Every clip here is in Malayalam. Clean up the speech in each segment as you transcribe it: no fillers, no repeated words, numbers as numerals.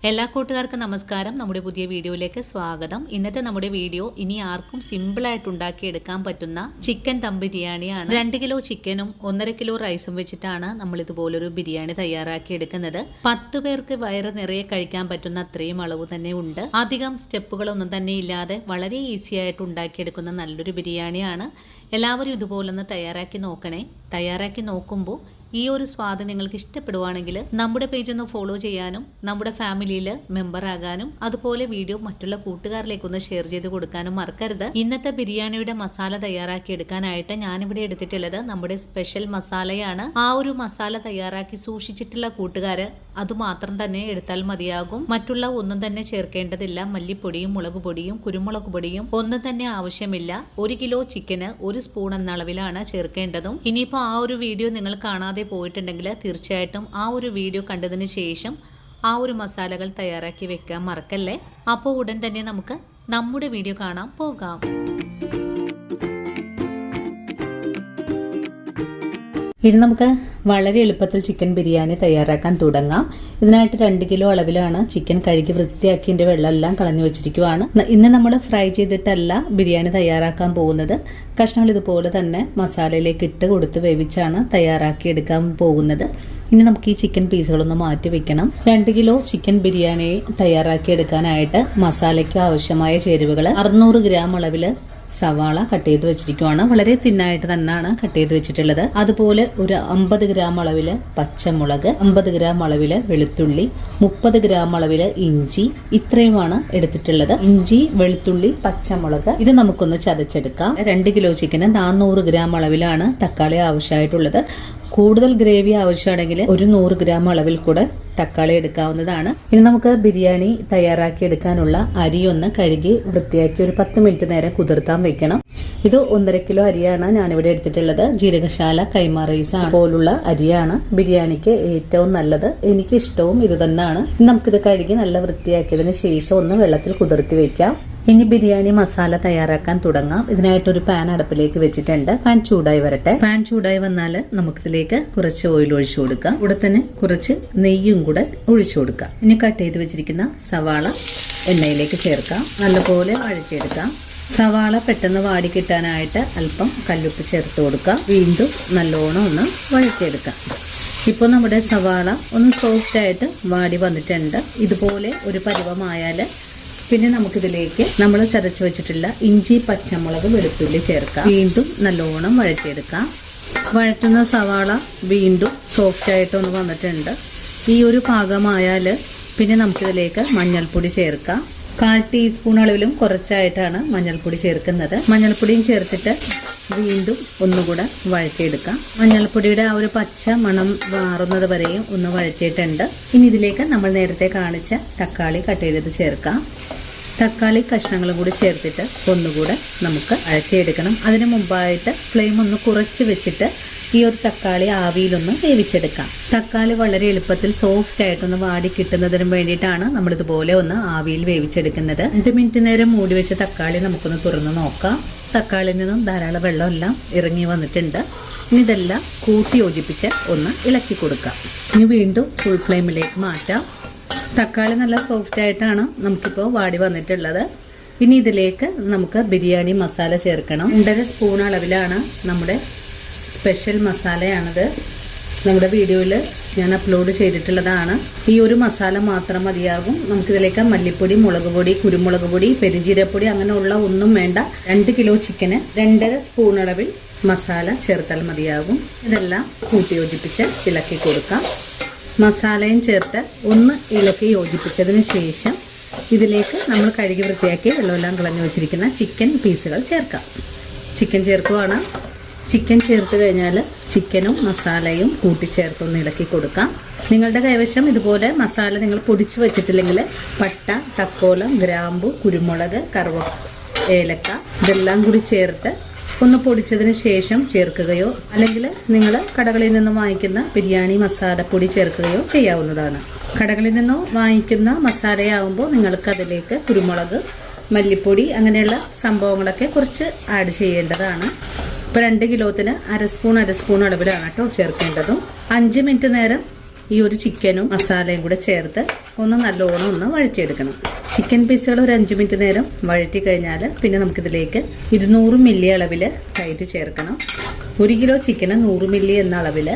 എല്ലാ കൂട്ടുകാർക്കും നമസ്കാരം. നമ്മുടെ പുതിയ വീഡിയോയിലേക്ക് സ്വാഗതം. ഇന്നത്തെ നമ്മുടെ വീഡിയോ ഇനി ആർക്കും സിമ്പിളായിട്ട് ഉണ്ടാക്കിയെടുക്കാൻ പറ്റുന്ന ചിക്കൻ ദം ബിരിയാണിയാണ്. 2 കിലോ ചിക്കനും 1.5 കിലോ റൈസും വെച്ചിട്ടാണ് നമ്മൾ ഇതുപോലൊരു ബിരിയാണി തയ്യാറാക്കി എടുക്കുന്നത്. 10 പേർക്ക് വയറ് നിറയെ കഴിക്കാൻ പറ്റുന്ന അത്രയും അളവ് തന്നെ ഉണ്ട്. അധികം സ്റ്റെപ്പുകളൊന്നും തന്നെ ഇല്ലാതെ വളരെ ഈസി ആയിട്ട് ഉണ്ടാക്കിയെടുക്കുന്ന നല്ലൊരു ബിരിയാണിയാണ്. എല്ലാവരും ഇതുപോലൊന്ന് തയ്യാറാക്കി നോക്കണേ. തയ്യാറാക്കി നോക്കുമ്പോൾ ഈ ഒരു സ്വാദ് നിങ്ങൾക്ക് ഇഷ്ടപ്പെടുവാണെങ്കിൽ നമ്മുടെ പേജ് ഒന്ന് ഫോളോ ചെയ്യാനും നമ്മുടെ ഫാമിലിയിൽ മെമ്പർ ആകാനും അതുപോലെ വീഡിയോ മറ്റുള്ള കൂട്ടുകാരിലേക്കൊന്ന് ഷെയർ ചെയ്ത് കൊടുക്കാനും മറക്കരുത്. ഇന്നത്തെ ബിരിയാണിയുടെ മസാല തയ്യാറാക്കി എടുക്കാനായിട്ട് ഞാനിവിടെ എടുത്തിട്ടുള്ളത് നമ്മുടെ സ്പെഷ്യൽ മസാലയാണ്. ആ ഒരു മസാല തയ്യാറാക്കി സൂക്ഷിച്ചിട്ടുള്ള കൂട്ടുകാര് അതുമാത്രം തന്നെ എടുത്താൽ മതിയാകും. മറ്റുള്ള ഒന്നും തന്നെ ചേർക്കേണ്ടതില്ല. മല്ലിപ്പൊടിയും മുളക് പൊടിയും കുരുമുളക് പൊടിയും ഒന്നും തന്നെ ആവശ്യമില്ല. 1 കിലോ ചിക്കന് 1 സ്പൂൺ എന്ന അളവിലാണ് ചേർക്കേണ്ടതും. ഇനിയിപ്പോൾ ആ ഒരു വീഡിയോ നിങ്ങൾ കാണാതെ പോയിട്ടുണ്ടെങ്കിൽ തീർച്ചയായിട്ടും ആ ഒരു വീഡിയോ കണ്ടതിന് ശേഷം ആ ഒരു മസാലകൾ തയ്യാറാക്കി വെക്കാൻ മറക്കല്ലേ. അപ്പോൾ ഉടൻ തന്നെ നമുക്ക് നമ്മുടെ വീഡിയോ കാണാൻ പോകാം. ഇനി നമുക്ക് വളരെ എളുപ്പത്തിൽ ചിക്കൻ ബിരിയാണി തയ്യാറാക്കാൻ തുടങ്ങാം. ഇതിനായിട്ട് 2 കിലോ അളവിലാണ് ചിക്കൻ കഴുകി വൃത്തിയാക്കിൻ്റെ വെള്ളമെല്ലാം കളഞ്ഞു വെച്ചിരിക്കുവാണ്. ഇന്ന് നമ്മൾ ഫ്രൈ ചെയ്തിട്ടല്ല ബിരിയാണി തയ്യാറാക്കാൻ പോകുന്നത്. കഷ്ണങ്ങൾ ഇതുപോലെ തന്നെ മസാലയിലേക്ക് ഇട്ട് കൊടുത്ത് വേവിച്ചാണ് തയ്യാറാക്കി എടുക്കാൻ പോകുന്നത്. ഇനി നമുക്ക് ഈ ചിക്കൻ പീസുകളൊന്ന് മാറ്റി വെക്കണം. 2 കിലോ ചിക്കൻ ബിരിയാണി തയ്യാറാക്കി എടുക്കാനായിട്ട് മസാലയ്ക്ക് ആവശ്യമായ ചേരുവകൾ 600 ഗ്രാം അളവില് സവാള കട്ട് ചെയ്ത് വെച്ചിരിക്കുവാണ്. വളരെ തിന്നായിട്ട് തന്നെയാണ് കട്ട് ചെയ്ത് വെച്ചിട്ടുള്ളത്. അതുപോലെ ഒരു 50 ഗ്രാം അളവില് പച്ചമുളക്, 50 ഗ്രാം അളവില് വെളുത്തുള്ളി, 30 ഗ്രാം അളവില് ഇഞ്ചി, ഇത്രയുമാണ് എടുത്തിട്ടുള്ളത്. ഇഞ്ചി, വെളുത്തുള്ളി, പച്ചമുളക് ഇത് നമുക്കൊന്ന് ചതച്ചെടുക്കാം. 2 കിലോ ചിക്കന് 400 ഗ്രാം അളവിലാണ് തക്കാളി ആവശ്യമായിട്ടുള്ളത്. കൂടുതൽ ഗ്രേവി ആവശ്യമാണെങ്കിൽ ഒരു 100 ഗ്രാം അളവിൽ കൂടെ തക്കാളി എടുക്കാവുന്നതാണ്. ഇനി നമുക്ക് ബിരിയാണി തയ്യാറാക്കി എടുക്കാനുള്ള അരി ഒന്ന് കഴുകി വൃത്തിയാക്കി ഒരു 10 മിനിറ്റ് നേരം കുതിർത്താൻ വെക്കണം. ഇത് 1.5 കിലോ അരിയാണ് ഞാനിവിടെ എടുത്തിട്ടുള്ളത്. ജീരകശാല കൈമ റൈസ് പോലുള്ള അരിയാണ് ബിരിയാണിക്ക് ഏറ്റവും നല്ലത്. എനിക്ക് ഇഷ്ടവും ഇത് തന്നെയാണ്. നമുക്കിത് കഴുകി നല്ല വൃത്തിയാക്കിയതിന് ശേഷം ഒന്ന് വെള്ളത്തിൽ കുതിർത്തി വെക്കാം. ഇനി ബിരിയാണി മസാല തയ്യാറാക്കാൻ തുടങ്ങാം. ഇതിനായിട്ടൊരു പാൻ അടുപ്പിലേക്ക് വെച്ചിട്ടുണ്ട്. പാൻ ചൂടായി വരട്ടെ. പാൻ ചൂടായി വന്നാൽ നമുക്കിതിലേക്ക് കുറച്ച് ഓയിൽ ഒഴിച്ചു കൊടുക്കാം. ഇവിടെ തന്നെ കുറച്ച് നെയ്യും കൂടെ ഒഴിച്ചു കൊടുക്കാം. ഇനി കട്ട് ചെയ്ത് വെച്ചിരിക്കുന്ന സവാള എണ്ണയിലേക്ക് ചേർക്കാം. നല്ലപോലെ വഴറ്റിയെടുക്കാം. സവാള പെട്ടെന്ന് വാടി കിട്ടാനായിട്ട് അല്പം കല്ലുപ്പ് ചേർത്ത് കൊടുക്കാം. വീണ്ടും നല്ലോണം ഒന്ന് വഴറ്റിയെടുക്കാം. ഇപ്പോൾ നമ്മുടെ സവാള ഒന്ന് സോഫ്റ്റ് ആയിട്ട് വാടി വന്നിട്ടുണ്ട്. ഇതുപോലെ ഒരു പരുവമായാൽ പിന്നെ നമുക്കിതിലേക്ക് നമ്മൾ ചതച്ച് വെച്ചിട്ടുള്ള ഇഞ്ചി, പച്ചമുളക്, വെളുത്തുള്ളി ചേർക്കാം. വീണ്ടും നല്ലോണം വഴറ്റിയെടുക്കാം. വഴറ്റുന്ന സവാള വീണ്ടും സോഫ്റ്റ് ആയിട്ടൊന്ന് വന്നിട്ടുണ്ട്. ഈ ഒരു പാകമായാൽ പിന്നെ നമുക്കിതിലേക്ക് മഞ്ഞൾപ്പൊടി ചേർക്കാം. 1/4 ടീസ്പൂൺ അളവിലും കുറച്ചായിട്ടാണ് മഞ്ഞൾപ്പൊടി ചേർക്കുന്നത്. മഞ്ഞൾപ്പൊടിയും ചേർത്തിട്ട് വീണ്ടും ഒന്നുകൂടെ വഴറ്റിയെടുക്കാം. മഞ്ഞൾപ്പൊടിയുടെ ആ ഒരു പച്ച മണം മാറുന്നത് വരെയും ഒന്ന് വഴറ്റിയിട്ടുണ്ട്. ഇനി ഇതിലേക്ക് നമ്മൾ നേരത്തെ കാണിച്ച തക്കാളി കട്ട് ചെയ്തത് ചേർക്കാം. തക്കാളി കഷ്ണങ്ങളും കൂടി ചേർത്തിട്ട് ഒന്നുകൂടെ നമുക്ക് വഴറ്റിയെടുക്കണം. അതിന് മുമ്പായിട്ട് ഫ്ലെയിം ഒന്ന് കുറച്ച് വെച്ചിട്ട് ഈ ഒരു തക്കാളി ആവിയിലൊന്ന് വേവിച്ചെടുക്കാം. തക്കാളി വളരെ എളുപ്പത്തിൽ സോഫ്റ്റ് ആയിട്ടൊന്ന് വാടി കിട്ടുന്നതിന് വേണ്ടിയിട്ടാണ് നമ്മളിതുപോലെ ഒന്ന് ആവിയിൽ വേവിച്ചെടുക്കുന്നത്. 2 മിനിറ്റ് നേരം മൂടി വെച്ച തക്കാളി നമുക്കൊന്ന് തുറന്ന് നോക്കാം. തക്കാളിയിൽ നിന്നും ധാരാളം വെള്ളമെല്ലാം ഇറങ്ങി വന്നിട്ടുണ്ട്. ഇനി ഇതെല്ലാം കൂട്ടി യോജിപ്പിച്ച് ഒന്ന് ഇളക്കി കൊടുക്കാം. ഇനി വീണ്ടും ഫുൾ ഫ്ലെയിമിലേക്ക് മാറ്റാം. തക്കാളി നല്ല സോഫ്റ്റ് ആയിട്ടാണ് നമുക്കിപ്പോൾ വാടി വന്നിട്ടുള്ളത്. ഇനി ഇതിലേക്ക് നമുക്ക് ബിരിയാണി മസാല ചേർക്കണം. 1.5 സ്പൂൺ അളവിലാണ് നമ്മുടെ സ്പെഷ്യൽ മസാലയാണിത്. നമ്മുടെ വീഡിയോയിൽ ഞാൻ അപ്ലോഡ് ചെയ്തിട്ടുള്ളതാണ്. ഈ ഒരു മസാല മാത്രം മതിയാകും. നമുക്കിതിലേക്ക് മല്ലിപ്പൊടി, മുളക് പൊടി, കുരുമുളക് പൊടി, പെരുംജീരകപ്പൊടി അങ്ങനെയുള്ള ഒന്നും വേണ്ട. 2 കിലോ ചിക്കന് 2.5 സ്പൂൺ അളവിൽ മസാല ചേർത്താൽ മതിയാകും. ഇതെല്ലാം കൂട്ടി യോജിപ്പിച്ച് ഇളക്കി കൊടുക്കാം. മസാലയും ചേർത്ത് ഒന്ന് ഇളക്കി യോജിപ്പിച്ചതിന് ശേഷം ഇതിലേക്ക് നമ്മൾ കഴുകി വൃത്തിയാക്കി വെള്ളമെല്ലാം കളഞ്ഞു വെച്ചിരിക്കുന്ന ചിക്കൻ പീസുകൾ ചേർക്കാം. ചിക്കൻ ചേർക്കുവാണ്. ചിക്കൻ ചേർത്ത് കഴിഞ്ഞാൽ ചിക്കനും മസാലയും കൂട്ടിച്ചേർത്തൊന്ന് ഇളക്കി കൊടുക്കാം. നിങ്ങളുടെ കൈവശം ഇതുപോലെ മസാല നിങ്ങൾ പൊടിച്ചു വെച്ചിട്ടില്ലെങ്കിൽ പട്ട, തക്കോലം, ഗ്രാമ്പു, കുരുമുളക്, ഏലക്ക ഇതെല്ലാം കൂടി ചേർത്ത് ഒന്ന് പൊടിച്ചതിന് ശേഷം ചേർക്കുകയോ അല്ലെങ്കിൽ നിങ്ങൾ കടകളിൽ നിന്ന് വാങ്ങിക്കുന്ന ബിരിയാണി മസാലപ്പൊടി ചേർക്കുകയോ ചെയ്യാവുന്നതാണ്. കടകളിൽ നിന്ന് വാങ്ങിക്കുന്ന മസാലയാവുമ്പോൾ നിങ്ങൾക്ക് അതിലേക്ക് കുരുമുളക്, മല്ലിപ്പൊടി അങ്ങനെയുള്ള സംഭവങ്ങളൊക്കെ കുറച്ച് ആഡ് ചെയ്യേണ്ടതാണ്. ഇപ്പോൾ 2 കിലോത്തിന് അര സ്പൂൺ അളവിലാണ് കേട്ടോ ചേർക്കേണ്ടതും. 5 മിനിറ്റ് നേരം ഈ ഒരു ചിക്കനും മസാലയും കൂടെ ചേർത്ത് ഒന്ന് നല്ലോണം ഒന്ന് വഴറ്റിയെടുക്കണം. ചിക്കൻ പീസുകൾ ഒരു 5 മിനിറ്റ് നേരം വഴറ്റി കഴിഞ്ഞാൽ പിന്നെ നമുക്കിതിലേക്ക് 200 മില്ലി അളവിൽ തൈര് ചേർക്കണം. 1 കിലോ ചിക്കന് 100 മില്ലി എന്ന അളവിൽ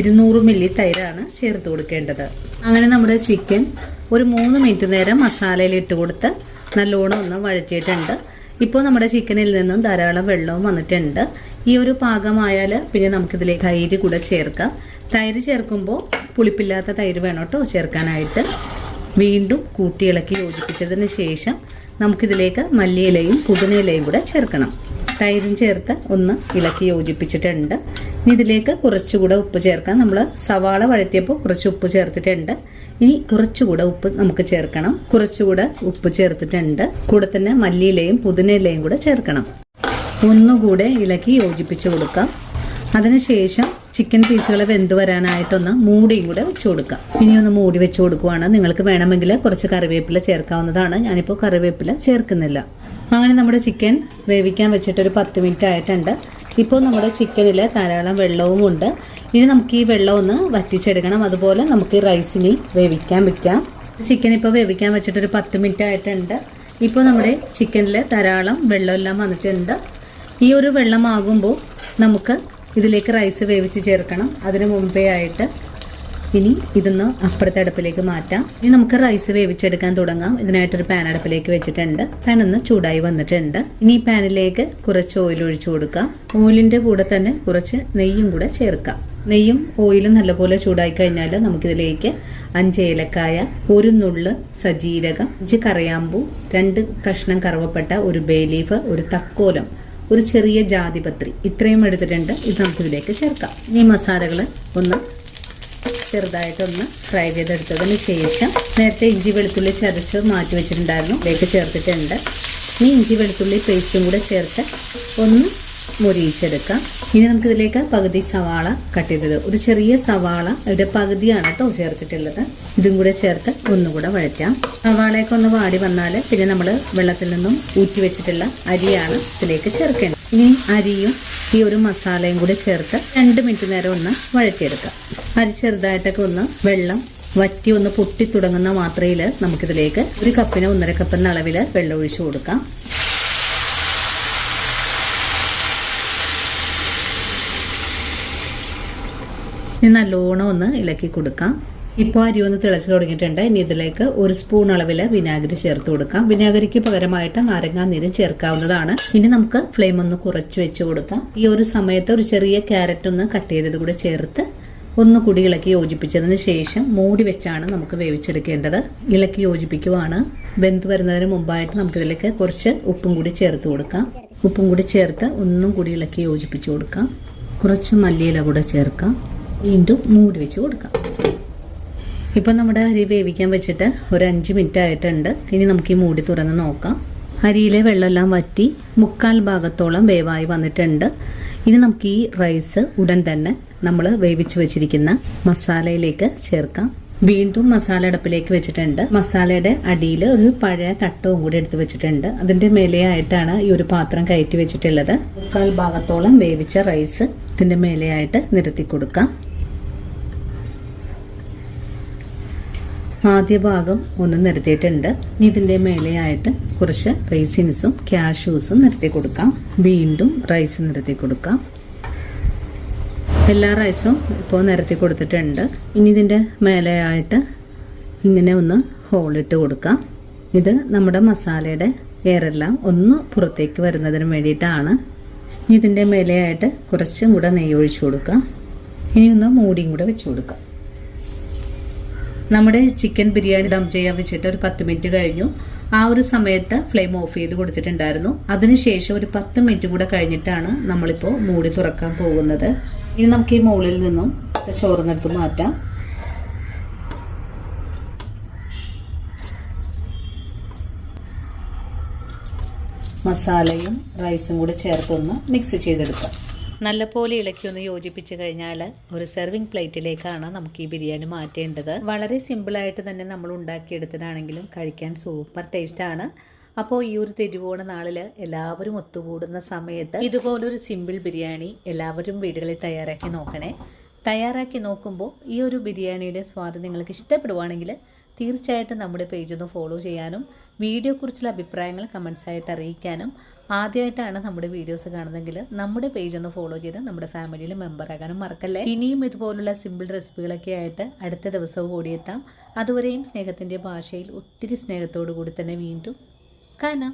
200 മില്ലി തൈരാണ് ചേർത്ത് കൊടുക്കേണ്ടത്. അങ്ങനെ നമ്മുടെ ചിക്കൻ ഒരു 3 മിനിറ്റ് നേരം മസാലയിൽ ഇട്ട് കൊടുത്ത് നല്ലോണം ഒന്ന് വഴറ്റിയിട്ടുണ്ട്. ഇപ്പോൾ നമ്മുടെ ചിക്കനിൽ നിന്നും ധാരാളം വെള്ളവും വന്നിട്ടുണ്ട്. ഈ ഒരു പാകമായാൽ പിന്നെ നമുക്കിതിലേക്ക് തൈര് കൂടെ ചേർക്കാം. തൈര് ചേർക്കുമ്പോൾ പുളിപ്പില്ലാത്ത തൈര് വേണം കേട്ടോ ചേർക്കാനായിട്ട്. വീണ്ടും കൂട്ടി ഇളക്കി യോജിപ്പിച്ചതിന് ശേഷം നമുക്കിതിലേക്ക് മല്ലിയിലയും പുതിനയിലയും കൂടെ ചേർക്കണം. തൈരും ചേർത്ത് ഒന്ന് ഇളക്കി യോജിപ്പിച്ചിട്ടുണ്ട്. ഇനി ഇതിലേക്ക് കുറച്ചുകൂടെ ഉപ്പ് ചേർക്കാം. നമ്മൾ സവാള വഴറ്റിയപ്പോൾ കുറച്ച് ഉപ്പ് ചേർത്തിട്ടുണ്ട്. ഇനി കുറച്ചുകൂടെ ഉപ്പ് നമുക്ക് ചേർക്കണം. കുറച്ചുകൂടെ ഉപ്പ് ചേർത്തിട്ടുണ്ട്. കൂടെ തന്നെ മല്ലിയിലയും പുതിനയിലയും കൂടെ ചേർക്കണം. ഒന്നുകൂടെ ഇളക്കി യോജിപ്പിച്ച് കൊടുക്കാം. അതിനുശേഷം ചിക്കൻ പീസുകൾ വെന്ത് വരാനായിട്ടൊന്ന് മൂടിയും കൂടെ വെച്ച് കൊടുക്കാം. ഇനി ഒന്ന് മൂടി വെച്ച് കൊടുക്കുവാണ്. നിങ്ങൾക്ക് വേണമെങ്കിൽ കുറച്ച് കറിവേപ്പില ചേർക്കാവുന്നതാണ്. ഞാനിപ്പോൾ കറിവേപ്പില ചേർക്കുന്നില്ല. അങ്ങനെ നമ്മുടെ ചിക്കൻ വേവിക്കാൻ വെച്ചിട്ട് ഒരു 10 മിനിറ്റ് ആയിട്ടുണ്ട്. ഇപ്പോൾ നമ്മുടെ ചിക്കനിൽ ധാരാളം വെള്ളവും ഉണ്ട്. ഇനി നമുക്ക് ഈ വെള്ളം ഒന്ന് വറ്റിച്ചെടുക്കണം. അതുപോലെ നമുക്ക് ഈ റൈസിനി വേവിക്കാൻ വെക്കാം. ചിക്കൻ ഇപ്പോൾ വേവിക്കാൻ വെച്ചിട്ടൊരു 10 മിനിറ്റ് ആയിട്ടുണ്ട്. ഇപ്പോൾ നമ്മുടെ ചിക്കനിൽ ധാരാളം വെള്ളമെല്ലാം വന്നിട്ടുണ്ട്. ഈ ഒരു വെള്ളമാകുമ്പോൾ നമുക്ക് ഇതിലേക്ക് റൈസ് വേവിച്ച് ചേർക്കണം. അതിന് മുമ്പേ ആയിട്ട് ഇനി ഇതൊന്ന് അപ്പുറത്തെ അടുപ്പിലേക്ക് മാറ്റാം. ഇനി നമുക്ക് റൈസ് വേവിച്ചെടുക്കാൻ തുടങ്ങാം. ഇതിനായിട്ടൊരു പാൻ അടുപ്പിലേക്ക് വെച്ചിട്ടുണ്ട്. പാൻ ഒന്ന് ചൂടായി വന്നിട്ടുണ്ട്. ഇനി ഈ പാനിലേക്ക് കുറച്ച് ഓയിൽ ഒഴിച്ചു കൊടുക്കാം. ഓയിലിന്റെ കൂടെ തന്നെ കുറച്ച് നെയ്യും കൂടെ ചേർക്കാം. നെയ്യും ഓയിലും നല്ലപോലെ ചൂടായി കഴിഞ്ഞാൽ നമുക്കിതിലേക്ക് 5 ഏലക്കായ, 1 നുള്ള് സജീരകം, 5 കറിയാമ്പൂ, 2 കഷ്ണം കറുവപ്പട്ട, 1 ബേ ലീഫ്, 1 തക്കോലം, ഒരു ചെറിയ ജാതിപത്രി ഇത്രയും എടുത്തിട്ടുണ്ട്. ഇത് നമുക്കിതിലേക്ക് ചേർക്കാം. ഈ മസാലകൾ ഒന്ന് ചെറുതായിട്ടൊന്ന് ഫ്രൈ ചെയ്തെടുത്തതിന് ശേഷം നേരത്തെ ഇഞ്ചി വെളുത്തുള്ളി ചതച്ച് മാറ്റി വെച്ചിട്ടുണ്ടായിരുന്നു, ഇതിലേക്ക് ചേർത്തിട്ടുണ്ട്. ഇനി ഇഞ്ചി വെളുത്തുള്ളി പേസ്റ്റും കൂടെ ചേർത്ത് ഒന്ന് മുരിയിച്ചെടുക്കാം. ഇനി നമുക്കിതിലേക്ക് പകുതി സവാള കട്ട് ചെയ്തത്, ഒരു ചെറിയ സവാള ഇവിടെ പകുതിയാണ് കേട്ടോ ചേർത്തിട്ടുള്ളത്. ഇതും കൂടെ ചേർത്ത് ഒന്നുകൂടെ വഴറ്റാം. സവാളയൊക്കെ ഒന്ന് വാടി വന്നാൽ പിന്നെ നമ്മൾ വെള്ളത്തിൽ നിന്നും ഊറ്റി വെച്ചിട്ടുള്ള അരിയാണ് ഇതിലേക്ക് ചേർക്കേണ്ടത്. ഇനി അരിയും ഈ ഒരു മസാലയും കൂടി ചേർത്ത് 2 മിനിറ്റ് നേരം ഒന്ന് വഴറ്റിയെടുക്കാം. അരി ചെറുതായിട്ടൊക്കെ ഒന്ന് വെള്ളം വറ്റി ഒന്ന് പൊട്ടി തുടങ്ങുന്ന മാത്രയിൽ നമുക്കിതിലേക്ക് 1 കപ്പിന് 1.5 കപ്പ് എന്ന അളവിൽ വെള്ളം ഒഴിച്ചു കൊടുക്കാം. ഇനി നല്ലോണം ഒന്ന് ഇളക്കി കൊടുക്കാം. ഇപ്പോൾ അരി ഒന്ന് തിളച്ച് തുടങ്ങിയിട്ടുണ്ട്. ഇനി ഇതിലേക്ക് 1 സ്പൂൺ അളവിൽ വിനാഗിരി ചേർത്ത് കൊടുക്കാം. വിനാഗിരിക്ക് പകരമായിട്ട് നാരങ്ങാനീരും ചേർക്കാവുന്നതാണ്. ഇനി നമുക്ക് ഫ്ലെയിം ഒന്ന് കുറച്ച് വെച്ച് കൊടുക്കാം. ഈ ഒരു സമയത്ത് ഒരു ചെറിയ ക്യാരറ്റ് ഒന്ന് കട്ട് ചെയ്തത് കൂടെ ചേർത്ത് ഒന്നുകൂടി ഇളക്കി യോജിപ്പിച്ചതിന് ശേഷം മൂടി വെച്ചാണ് നമുക്ക് വേവിച്ചെടുക്കേണ്ടത്. ഇളക്കി യോജിപ്പിക്കുവാണ്. വെന്ത് വരുന്നതിന് മുമ്പായിട്ട് നമുക്കിതിലേക്ക് കുറച്ച് ഉപ്പും കൂടി ചേർത്ത് കൊടുക്കാം. ഉപ്പും കൂടി ചേർത്ത് ഒന്നും കൂടി ഇളക്കി യോജിപ്പിച്ച് കൊടുക്കാം. കുറച്ച് മല്ലിയില കൂടെ ചേർക്കാം. വീണ്ടും മൂടി വെച്ച് കൊടുക്കാം. ഇപ്പം നമ്മുടെ അരി വേവിക്കാൻ വെച്ചിട്ട് ഒരു 5 മിനിറ്റ് ആയിട്ടുണ്ട്. ഇനി നമുക്ക് ഈ മൂടി തുറന്ന് നോക്കാം. അരിയിലെ വെള്ളമെല്ലാം വറ്റി 1/4 ഭാഗത്തോളം വേവായി വന്നിട്ടുണ്ട്. ഇനി നമുക്ക് ഈ റൈസ് ഉടൻ തന്നെ നമ്മൾ വേവിച്ച് വെച്ചിരിക്കുന്ന മസാലയിലേക്ക് ചേർക്കാം. വീണ്ടും മസാല അടുപ്പിലേക്ക് വെച്ചിട്ടുണ്ട്. മസാലയുടെ അടിയിൽ ഒരു പഴയ തട്ടവും കൂടി എടുത്ത് വെച്ചിട്ടുണ്ട്. അതിന്റെ മേലെയായിട്ടാണ് ഈ ഒരു പാത്രം കയറ്റി വെച്ചിട്ടുള്ളത്. 1/4 ഭാഗത്തോളം വേവിച്ച റൈസ് ഇതിന്റെ മേലെയായിട്ട് നിരത്തി കൊടുക്കാം. ആദ്യ ഭാഗം ഒന്ന് നിരത്തിയിട്ടുണ്ട്. ഇതിന്റെ മേലെയായിട്ട് കുറച്ച് റൈസിൻസും കാഷ്യൂസും നിരത്തി കൊടുക്കാം. വീണ്ടും റൈസ് നിരത്തി കൊടുക്കാം. എല്ലാ റൈസും ഇപ്പോൾ നിരത്തി കൊടുത്തിട്ടുണ്ട്. ഇനി ഇതിൻ്റെ മേലെയായിട്ട് ഇങ്ങനെ ഒന്ന് ഹോളിട്ട് കൊടുക്കാം. ഇത് നമ്മുടെ മസാലയുടെ എയറെല്ലാം ഒന്ന് പുറത്തേക്ക് വരുന്നതിന് വേണ്ടിയിട്ടാണ്. ഇനി ഇതിൻ്റെ മേലെയായിട്ട് കുറച്ചും കൂടെ നെയ്യ് ഒഴിച്ചു കൊടുക്കാം. ഇനി ഒന്ന് മൂടിയും കൂടെ വെച്ച് കൊടുക്കാം. നമ്മുടെ ചിക്കൻ ബിരിയാണി ദം ചെയ്യാൻ വെച്ചിട്ട് ഒരു 10 മിനിറ്റ് കഴിഞ്ഞു. ആ ഒരു സമയത്ത് ഫ്ലെയിം ഓഫ് ചെയ്ത് കൊടുത്തിട്ടുണ്ടായിരുന്നു. അതിനുശേഷം ഒരു 10 മിനിറ്റ് കൂടെ കഴിഞ്ഞിട്ടാണ് നമ്മളിപ്പോൾ മൂടി തുറക്കാൻ പോകുന്നത്. ഇനി നമുക്ക് ഈ മുകളിൽ നിന്നും ചോറിനെടുത്ത് മാറ്റാം. മസാലയും റൈസും കൂടി ചേർത്തൊന്ന് മിക്സ് ചെയ്തെടുക്കാം. നല്ലപോലെ ഇളക്കി ഒന്ന് യോജിപ്പിച്ച് കഴിഞ്ഞാൽ ഒരു സെർവിങ് പ്ലേറ്റിലേക്കാണ് നമുക്ക് ഈ ബിരിയാണി മാറ്റേണ്ടത്. വളരെ സിമ്പിളായിട്ട് തന്നെ നമ്മൾ ഉണ്ടാക്കിയെടുത്തതാണെങ്കിലും കഴിക്കാൻ സൂപ്പർ ടേസ്റ്റാണ്. അപ്പോൾ ഈ ഒരു തിരുവോണ നാളിൽ എല്ലാവരും ഒത്തുകൂടുന്ന സമയത്ത് ഇതുപോലൊരു സിമ്പിൾ ബിരിയാണി എല്ലാവരും വീടുകളിൽ തയ്യാറാക്കി നോക്കണേ. തയ്യാറാക്കി നോക്കുമ്പോൾ ഈ ഒരു ബിരിയാണിയുടെ സ്വാദ് നിങ്ങൾക്ക് ഇഷ്ടപ്പെടുവാണെങ്കിൽ തീർച്ചയായിട്ടും നമ്മുടെ പേജ് ഒന്ന് ഫോളോ ചെയ്യാനും വീഡിയോയെക്കുറിച്ചുള്ള അഭിപ്രായങ്ങൾ കമൻസ് ആയിട്ട് അറിയിക്കാനും ആദ്യമായിട്ടാണ് നമ്മുടെ വീഡിയോസ് കാണുന്നതെങ്കിൽ നമ്മുടെ പേജ് ഒന്ന് ഫോളോ ചെയ്ത് നമ്മുടെ ഫാമിലിയിൽ മെമ്പർ ആകാനും മറക്കല്ലേ. ഇനിയും ഇതുപോലുള്ള സിമ്പിൾ റെസിപ്പികളൊക്കെ ആയിട്ട് അടുത്ത ദിവസവും ഓടിയെത്താം. അതുവരെയും സ്നേഹത്തിൻ്റെ ഭാഷയിൽ ഒത്തിരി സ്നേഹത്തോടു കൂടി തന്നെ വീണ്ടും കാണാം.